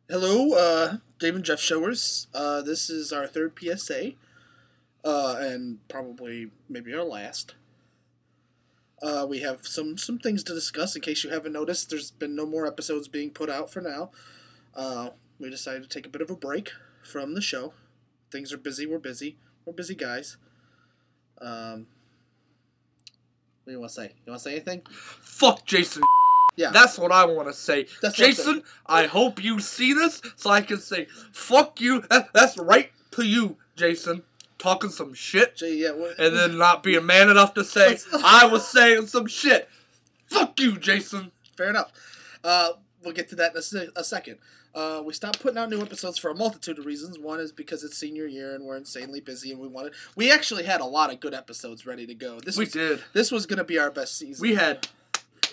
Hello, Dave and Jeff Showers. This is our third PSA, and probably maybe our last. We have some things to discuss. In case you haven't noticed, there's been no more episodes being put out for now. We decided to take a bit of a break from the show. Things are busy. We're busy. We're busy guys. What do you want to say? You want to say anything? Fuck Jason. Yeah. That's what I want to say. That's what I'm Jason, I hope you see this so I can say, fuck you. That's right to you, Jason. Talking some shit. And then not being man enough to say, I was saying some shit. Fuck you, Jason. Fair enough. We'll get to that in a second. We stopped putting out new episodes for a multitude of reasons. One is because it's senior year and we're insanely busy, and we actually had a lot of good episodes ready to go. This was going to be our best season.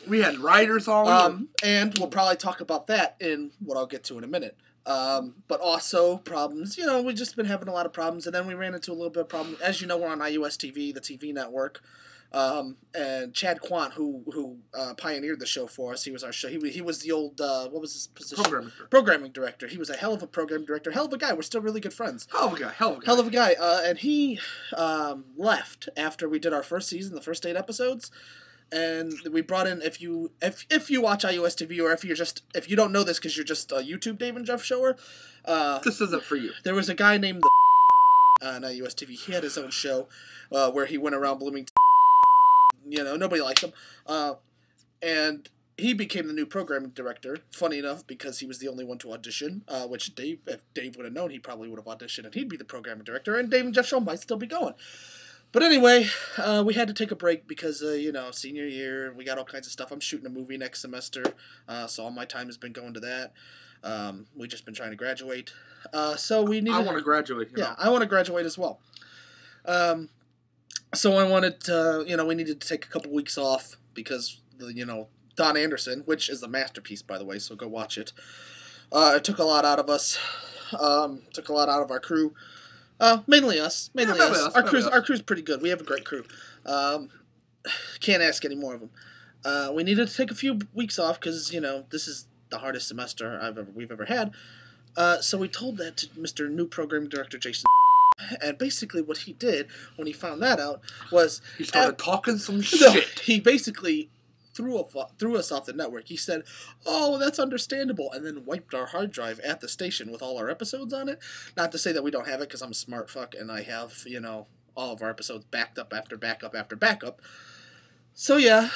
We had writers on. And we'll probably talk about that in what I'll get to in a minute. But also problems. You know, we've just been having a lot of problems, and then we ran into a little bit of problem. As you know, we're on IUS TV, the TV network. And Chad Quant, who pioneered the show for us, he was our show. He was the old what was his position? Programming director. He was a hell of a programming director, hell of a guy. We're still really good friends. Hell of a guy. And he left after we did our first season, the first 8 episodes. And we brought in, if you watch IUS TV, or if you don't know this because you're just a YouTube Dave and Jeff shower, this isn't for you. There was a guy named on IUS TV. He had his own show where he went around Bloomington. You know, nobody liked him, and he became the new programming director. Funny enough, because he was the only one to audition. Which if Dave would have known, he probably would have auditioned, and he'd be the programming director. And Dave and Jeff show might still be going. But anyway, we had to take a break because, senior year, we got all kinds of stuff. I'm shooting a movie next semester, so all my time has been going to that. We've just been trying to graduate. So we need. I want to graduate. Yeah, I want to graduate as well. So I wanted to, we needed to take a couple weeks off because, Don Anderson, which is a masterpiece, by the way, so go watch it. It took a lot out of us. Took a lot out of our crew. Mainly us. Mainly us. Our crew's pretty good. We have a great crew. Can't ask any more of them. We needed to take a few weeks off because, this is the hardest semester we've ever had. So we told that to Mr. New Program Director Jason. And basically what he did when he found that out was... He started talking some shit. He basically threw us off the network. He said, "Oh, that's understandable," and then wiped our hard drive at the station with all our episodes on it. Not to say that we don't have it, because I'm a smart fuck, and I have, all of our episodes backed up after backup after backup. So, yeah,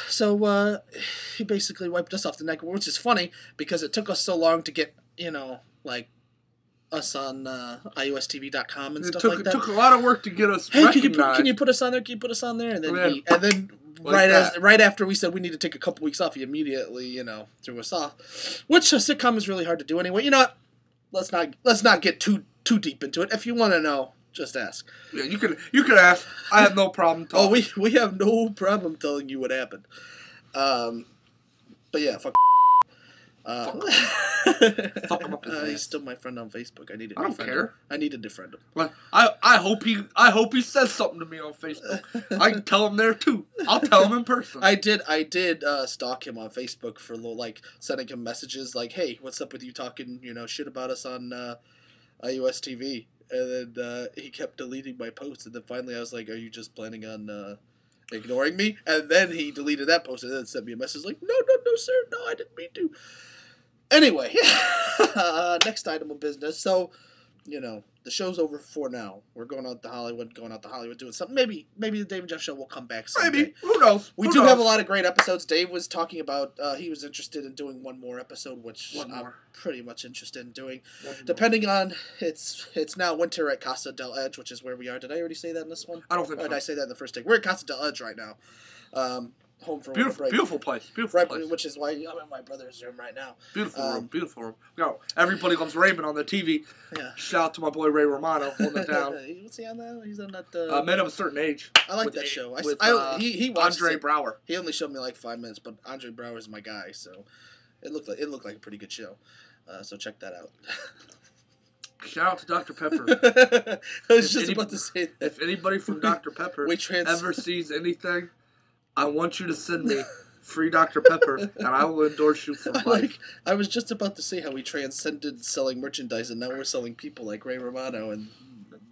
he basically wiped us off the network, which is funny, because it took us so long to get, us on IUSTV.com and stuff like that. It took a lot of work to get us recognized. Can you put us on there? Can you put us on there? And then right after we said we need to take a couple weeks off, he immediately, threw us off. Which a sitcom is really hard to do anyway. You know what? Let's not get too deep into it. If you want to know, just ask. Yeah, you can ask. I have no problem talking. Oh, we have no problem telling you what happened. But yeah, fuck. Fuck him up his ass. He's still my friend on Facebook. I don't care. I need to defriend him. Well, I hope he says something to me on Facebook. I can tell him there too. I'll tell him in person. I did stalk him on Facebook for sending him messages like, "Hey, what's up with you talking shit about us on IUS TV?" And then he kept deleting my posts, and then finally I was like, "Are you just planning on ignoring me?" And then he deleted that post and then sent me a message like, "No, sir, no, I didn't mean to." Anyway, next item of business. So, the show's over for now. We're going out to Hollywood, doing something. Maybe the Dave and Jeff show will come back someday. Maybe. Who knows? We do have a lot of great episodes. Dave was talking about, he was interested in doing one more episode, which I'm pretty much interested in doing. Depending on, it's now winter at Casa del Edge, which is where we are. Did I already say that in this one? I don't think so. Or did I say that in the first take? We're at Casa del Edge right now. Home for beautiful place. Which is why I'm in my brother's room right now. Beautiful room. Yo, everybody loves Raymond on the TV. Yeah. Shout out to my boy Ray Romano holding it down. What's he on that? He's on that. Men of a Certain Age. I like that show. He watched Andre Braugher. He only showed me like 5 minutes, but Andre Braugher is my guy, so it looked like a pretty good show. So check that out. Shout out to Dr. Pepper. I was just about to say that. If anybody from Dr. Pepper ever sees anything, I want you to send me free Dr. Pepper, and I will endorse you for life. I was just about to say how we transcended selling merchandise, and now we're selling people like Ray Romano and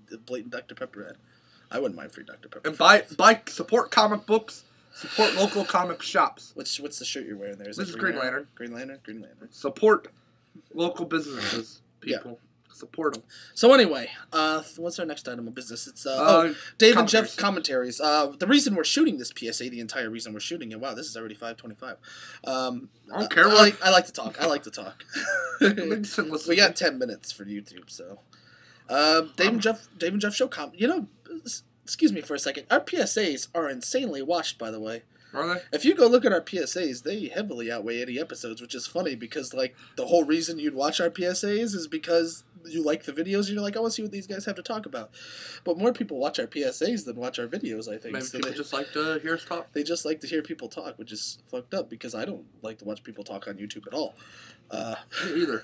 the blatant Dr. Pepper ad. I wouldn't mind free Dr. Pepper. And support comic books, support local comic shops. What's the shirt you're wearing there? This is Green Lantern. Green Lantern? Green Lantern. Support local businesses, people. Yeah. Support them. So anyway, what's our next item of business? It's Dave and Jeff commentaries. The reason we're shooting this PSA, the entire reason we're shooting it. Wow, this is already 5:25. I don't care. I like to talk. I like to talk. We got 10 minutes for YouTube, so Dave and Jeff show excuse me for a second. Our PSAs are insanely watched, by the way. Are they? If you go look at our PSAs, they heavily outweigh any episodes, which is funny because, like, the whole reason you'd watch our PSAs is because you like the videos and you're like, I want to see what these guys have to talk about. But more people watch our PSAs than watch our videos, I think. Maybe people just like to hear us talk. They just like to hear people talk, which is fucked up because I don't like to watch people talk on YouTube at all. Me either.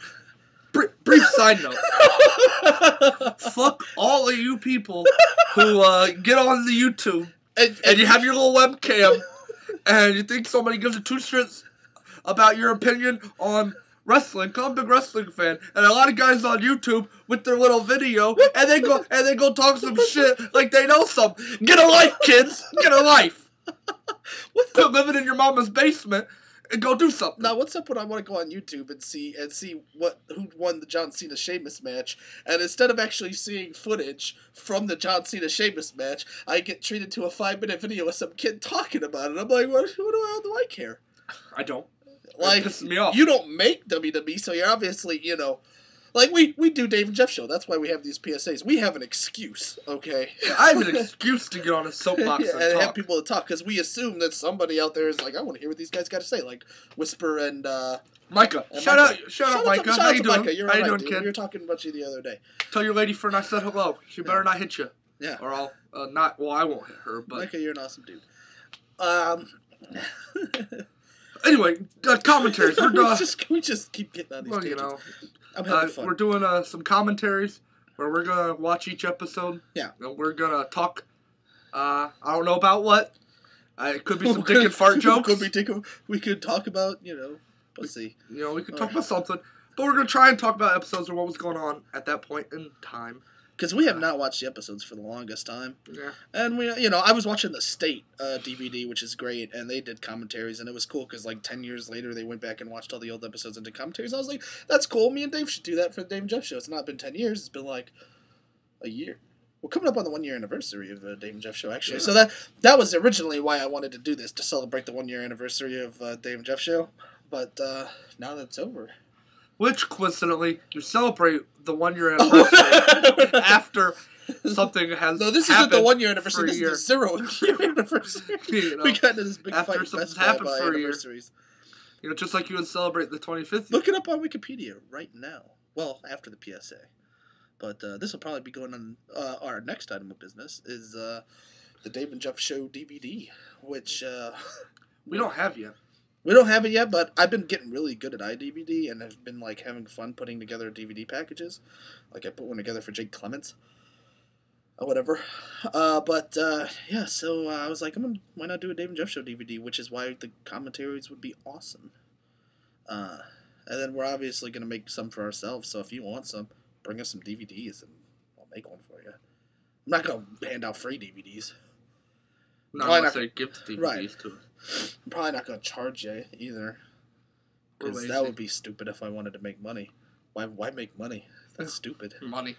Brief side note. Fuck all of you people who get on the YouTube and you have your little webcam and you think somebody gives a two shits about your opinion on wrestling. I'm a big wrestling fan, and a lot of guys on YouTube with their little video, and they go talk some shit like they know something. Get a life, kids. Get a life. Quit living in your mama's basement and go do something. Now, what's up when I want to go on YouTube and see who won the John Cena Sheamus match, and instead of actually seeing footage from the John Cena Sheamus match, I get treated to a 5-minute video of some kid talking about it. I'm like, how do I care? I don't. Like, it pisses me off. You don't make WWE, so you're obviously, like, we do Dave and Jeff show. That's why we have these PSAs. We have an excuse, okay? I have an excuse to get on a soapbox and talk. Have people to talk, because we assume that somebody out there is like, I want to hear what these guys got to say, like Whisper and Micah. Shout out Micah. How you doing? How you doing, kid? We were talking about you the other day. Tell your lady friend I said hello. She better not hit you. Yeah. Or I'll not. Well, I won't hit her. But Micah, you're an awesome dude. Anyway, commentaries. we just keep getting on these tangents. I'm having fun. We're doing some commentaries where we're gonna watch each episode. Yeah. And we're gonna talk. I don't know about what. It could be some dick and fart jokes. We could talk about pussy. We could talk about something, but we're gonna try and talk about episodes or what was going on at that point in time. Because we have not watched the episodes for the longest time. Yeah. And I was watching the State DVD, which is great, and they did commentaries, and it was cool because, like, 10 years later, they went back and watched all the old episodes and did commentaries. I was like, that's cool. Me and Dave should do that for the Dave and Jeff show. It's not been 10 years. It's been, like, a year. We're coming up on the 1-year anniversary of the Dave and Jeff show, actually. Yeah. So that was originally why I wanted to do this, to celebrate the 1-year anniversary of Dave and Jeff show. But now that it's over... Which, coincidentally, you celebrate the 1-year anniversary after something has No, this isn't the 1-year anniversary. This is the 0-year anniversary. We got into this big after fight something's happened for anniversaries. A year. Just like you would celebrate the 25th year. Look it up on Wikipedia right now. Well, after the PSA. But this will probably be going on our next item of business is the Dave and Jeff Show DVD, which... we don't have yet. We don't have it yet, but I've been getting really good at iDVD and have been, like, having fun putting together DVD packages. Like, I put one together for Jake Clements. Or whatever. Yeah, so I was like, why not do a Dave and Jeff Show DVD, which is why the commentaries would be awesome. And then we're obviously going to make some for ourselves, so if you want some, bring us some DVDs and I'll make one for you. I'm not going to hand out free DVDs. No, unless they gift DVDs right. to us. I'm probably not going to charge you either. Because that would be stupid if I wanted to make money. Why make money? That's stupid. Money.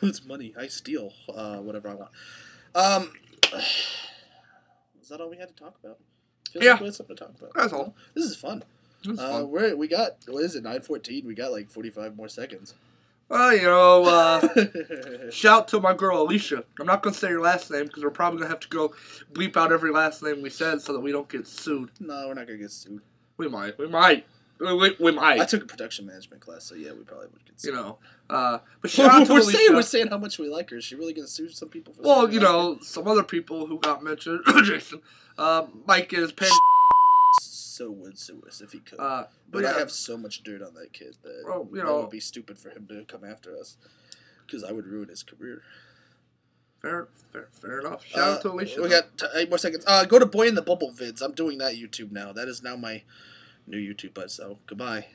It's money. I steal whatever I want. Was that all we had to talk about? Yeah. Like we had something to talk about. That's all. This is fun. Fun. We got, what is it, 9:14? We got like 45 more seconds. Well, shout to my girl Alicia. I'm not going to say your last name because we're probably going to have to go bleep out every last name we said so that we don't get sued. No, we're not going to get sued. We might. We might. I took a production management class, so yeah, we probably would get sued. But shout out to Alicia. We're saying how much we like her. Is she really going to sue some people? Some other people who got mentioned. Jason. Mike is paying. So would sue us if he could. But I have so much dirt on that kid that it would be stupid for him to come after us. Because I would ruin his career. Fair enough. Shout out to Alicia. We got 8 more seconds. Go to Boy in the Bubble vids. I'm doing that YouTube now. That is now my new YouTube. So goodbye.